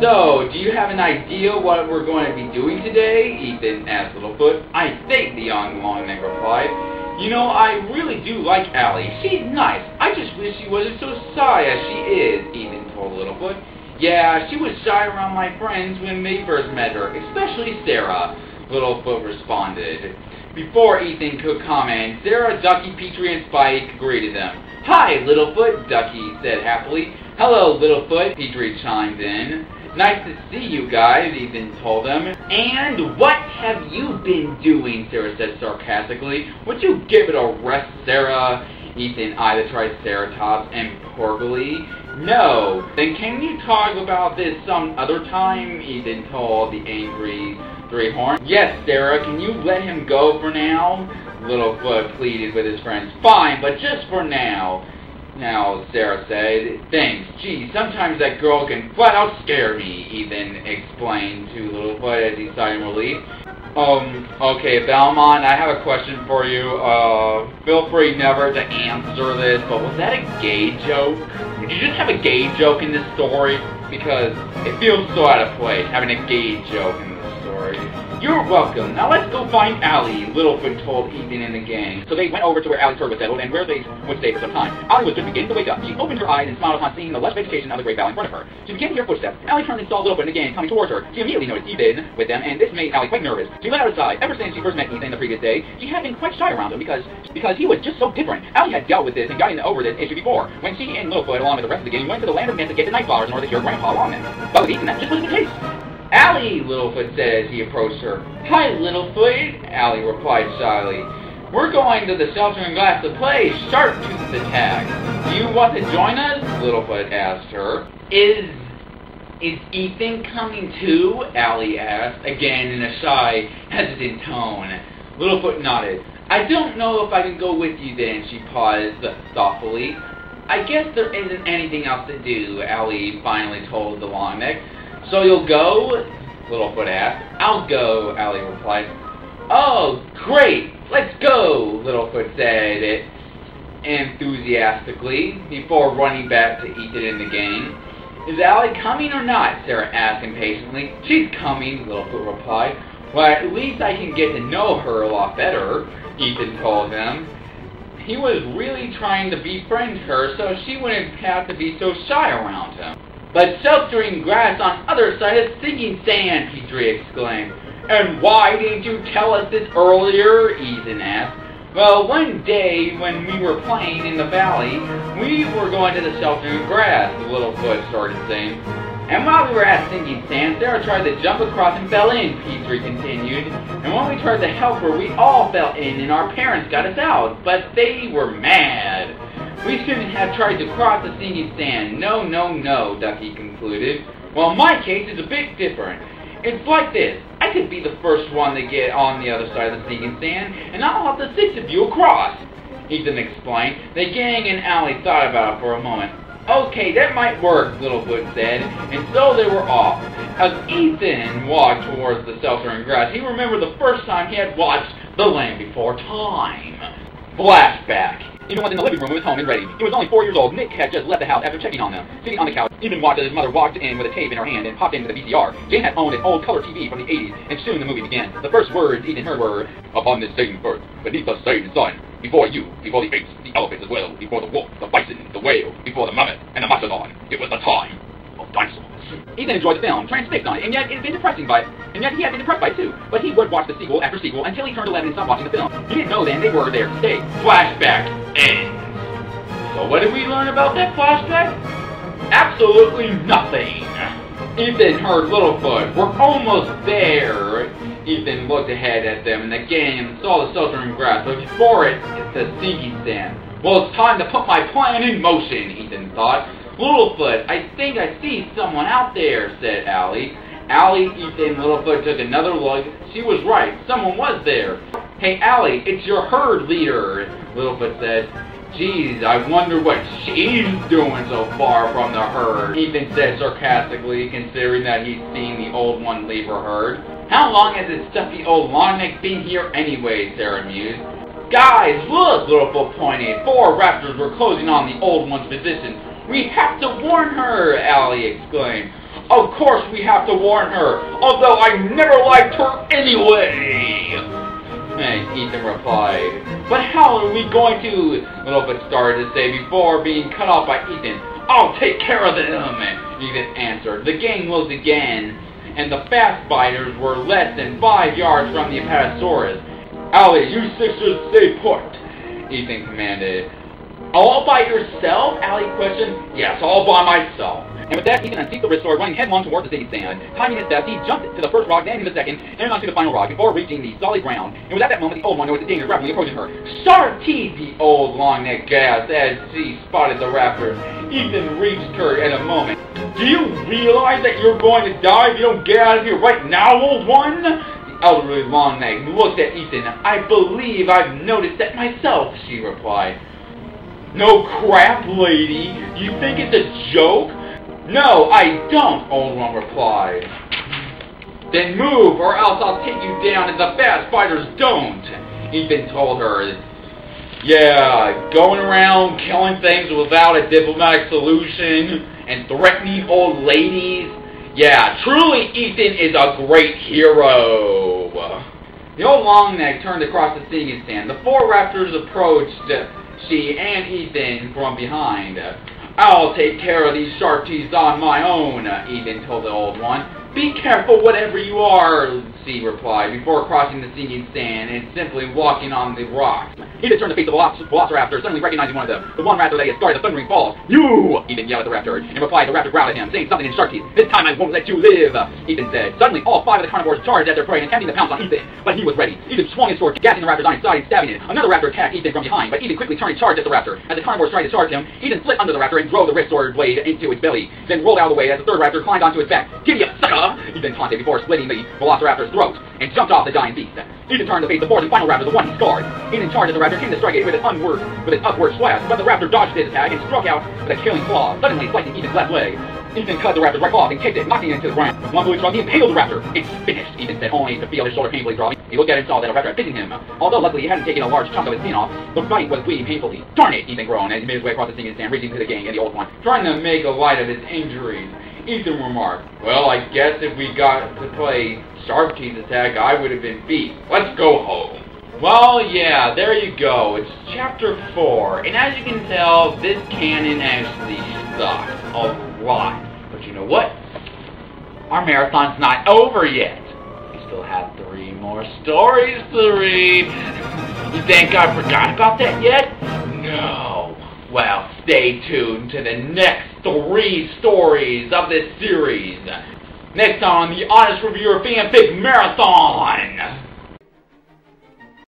So, do you have an idea what we're going to be doing today? Ethan asked Littlefoot. I think, the young Longneck replied. You know, I really do like Allie. She's nice. I just wish she wasn't so shy as she is, Ethan told Littlefoot. Yeah, she was shy around my friends when they first met her, especially Sarah, Littlefoot responded. Before Ethan could comment, Sarah, Ducky, Petrie, and Spike greeted them. Hi, Littlefoot, Ducky said happily. Hello, Littlefoot, Petrie chimed in. Nice to see you guys, Ethan told them. And what have you been doing, Sarah said sarcastically. Would you give it a rest, Sarah? Ethan eyed the Triceratops angrily. No. Then can you talk about this some other time? Ethan told the angry Three-Horn. Yes, Sarah, can you let him go for now? Littlefoot pleaded with his friends. Fine, but just for now. Now, Sarah said. Thanks. Gee, sometimes that girl can flat out scare me, Ethan explained to Littlefoot as he sighed in relief. Okay, Belmont, I have a question for you. Feel free never to answer this, but was that a gay joke? Did you just have a gay joke in this story? Because it feels so out of place, having a gay joke in this story. You're welcome. Now let's go find Allie, Littlefoot told Ethan and the gang. So they went over to where Allie's herd was settled and where they would stay for some time. Allie was just beginning to wake up. She opened her eyes and smiled upon seeing the lush vegetation of the great valley in front of her. She began to hear footsteps. Allie turned and saw Littlefoot and the gang coming towards her. She immediately noticed Ethan with them, and this made Allie quite nervous. She let out a sigh. Ever since she first met Ethan the previous day, she had been quite shy around him because he was just so different. Allie had dealt with this and gotten over this issue before, when she and Littlefoot, along with the rest of the gang, went to the land of myth to get the night flowers in order to cure Grandpa along them. But with Ethan, that just wasn't the case. Allie, Littlefoot said as he approached her. Hi, Littlefoot, Allie replied shyly. We're going to the sheltering glass to play Sharp Tooth Attack. Do you want to join us? Littlefoot asked her. Is Ethan coming too? Allie asked, again in a shy, hesitant tone. Littlefoot nodded. I don't know if I can go with you then, she paused thoughtfully. I guess there isn't anything else to do, Allie finally told the Longneck. So you'll go? Littlefoot asked. I'll go, Allie replied. Oh, great! Let's go, Littlefoot said enthusiastically, before running back to Ethan and the gang. Is Allie coming or not? Sarah asked impatiently. She's coming, Littlefoot replied. Well, at least I can get to know her a lot better, Ethan told him. He was really trying to befriend her so she wouldn't have to be so shy around him. But sheltering grass on other side of sinking sand, Petrie exclaimed. And why didn't you tell us this earlier? Ethan asked. Well, one day when we were playing in the valley, we were going to the sheltering grass, Littlefoot started saying. And while we were at sinking sand, Sarah tried to jump across and fell in, Petrie continued. And when we tried to help her, we all fell in and our parents got us out, but they were mad. We shouldn't have tried to cross the sinking sand. No, no, no, Ducky concluded. Well, my case is a bit different. It's like this. I could be the first one to get on the other side of the sinking sand, and I'll help the six of you across, Ethan explained. The gang and Allie thought about it for a moment. Okay, that might work, Littlefoot said, and so they were off. As Ethan walked towards the sheltering grass, he remembered the first time he had watched The Land Before Time. Flashback. Ethan was in the living room of his home and ready. He was only 4 years old. Nick had just left the house after checking on them. Sitting on the couch, Ethan watched as his mother walked in with a tape in her hand and popped in with a VCR. Jane had owned an old color TV from the 80s, and soon the movie began. The first words Ethan heard were, Upon this same earth, beneath the same sun, before you, before the apes, the elephants as well, before the wolf, the bison, the whale, before the mammoth, and the mastodon. It was the time of dinosaurs. Ethan enjoyed the film, transfixed on it, and yet he had been depressed by it too. But he would watch the sequel after sequel until he turned 11 and stopped watching the film. He didn't know then they were there to stay. Flashback ends. So what did we learn about that flashback? Absolutely nothing. Ethan heard Littlefoot. We're almost there. Ethan looked ahead at them and the gang and saw the sheltering grass, but before it, it's the sinking sand. Well, it's time to put my plan in motion, Ethan thought. Littlefoot, I think I see someone out there, said Allie. Allie, Ethan, Littlefoot took another look. She was right. Someone was there. Hey, Allie, it's your herd leader, Littlefoot said. Geez, I wonder what she's doing so far from the herd, Ethan said sarcastically, considering that he'd seen the old one leave her herd. How long has this stuffy old Longneck been here anyway, Sarah mused. Guys, look, Littlefoot pointed. 4 raptors were closing on the old one's position. We have to warn her, Allie exclaimed. Of course we have to warn her, although I never liked her anyway. And Ethan replied, but how are we going to? Littlefoot started to say before being cut off by Ethan. I'll take care of them, Ethan answered. The gang rose again, and the fast biters were less than 5 yards from the Apatosaurus. Allie, you sisters stay put, Ethan commanded. All by yourself? Allie questioned. Yes, all by myself. And with that, Ethan unseated the wrist sword, running headlong towards the sinking sand. Timing his steps, he jumped to the first rock, landing the second, and onto the final rock before reaching the solid ground. And it was at that moment the old one noticed the danger rapidly approaching her. Sharp teeth, the old long-necked gasped as she spotted the raptors. Ethan reached her in a moment. Do you realize that you're going to die if you don't get out of here right now, old one? The elderly long-neck looked at Ethan. I believe I've noticed that myself, she replied. No crap, lady. Do you think it's a joke? No, I don't, old one replied. Then move, or else I'll take you down as the fast fighters don't, Ethan told her. Yeah, going around killing things without a diplomatic solution and threatening old ladies. Yeah, truly Ethan is a great hero. The old longneck turned across the sinking sand. The 4 raptors approached she and Ethan from behind. I'll take care of these sharp teeth on my own, Ethan told the old one. Be careful whatever you are, she replied, before crossing the sinking sand and simply walking on the rocks. Ethan turned to face the velociraptor, suddenly recognizing one of them, the one raptor that had started the thundering falls. You! Ethan yelled at the raptor. In reply, the raptor growled at him, saying something in shark teeth. This time I won't let you live, Ethan said. Suddenly, all 5 of the carnivores charged at their prey and attempting to pounce on Ethan. But he was ready. Ethan swung his sword, gassing the raptor's on his side and stabbing it. Another raptor attacked Ethan from behind, but Ethan quickly turned and charged at the raptor. As the carnivores tried to charge him, Ethan slid under the raptor and drove the wrist sword blade into its belly, then rolled out of the way as the 3rd raptor climbed onto its back. Giddy up, sucker! Ethan taunted before splitting the velociraptor's throat and jumped off the dying beast. Ethan turned to face the 4th and final raptor, the one he scarred. Ethan charged at the raptor, came to strike it with its upward slash, but the raptor dodged his attack and struck out with a killing claw, suddenly slicing Ethan's left leg. Ethan cut the raptor's right claw and kicked it, knocking it into the ground. One blue shrug, he impaled the raptor. It's finished, Ethan said, only to feel his shoulder painfully dropping. He looked at it and saw that a raptor had bitten him. Although luckily he hadn't taken a large chunk of his skin off, the fight was bleeding painfully. Darn it, Ethan groaned as he made his way across the sinking sand, reaching to the gang and the old one, trying to make a light of his injuries. Ethan remarked, well, I guess if we got to play Sharp Teeth's attack, I would have been beat. Let's go home. Well, yeah, there you go. It's Chapter 4, and as you can tell, this canon actually sucks a lot. But you know what? Our marathon's not over yet. We still have 3 more stories to read. You think I forgot about that yet? No. Well, stay tuned to the next 3 stories of this series. Next on the Honest Reviewer Fanfic Marathon.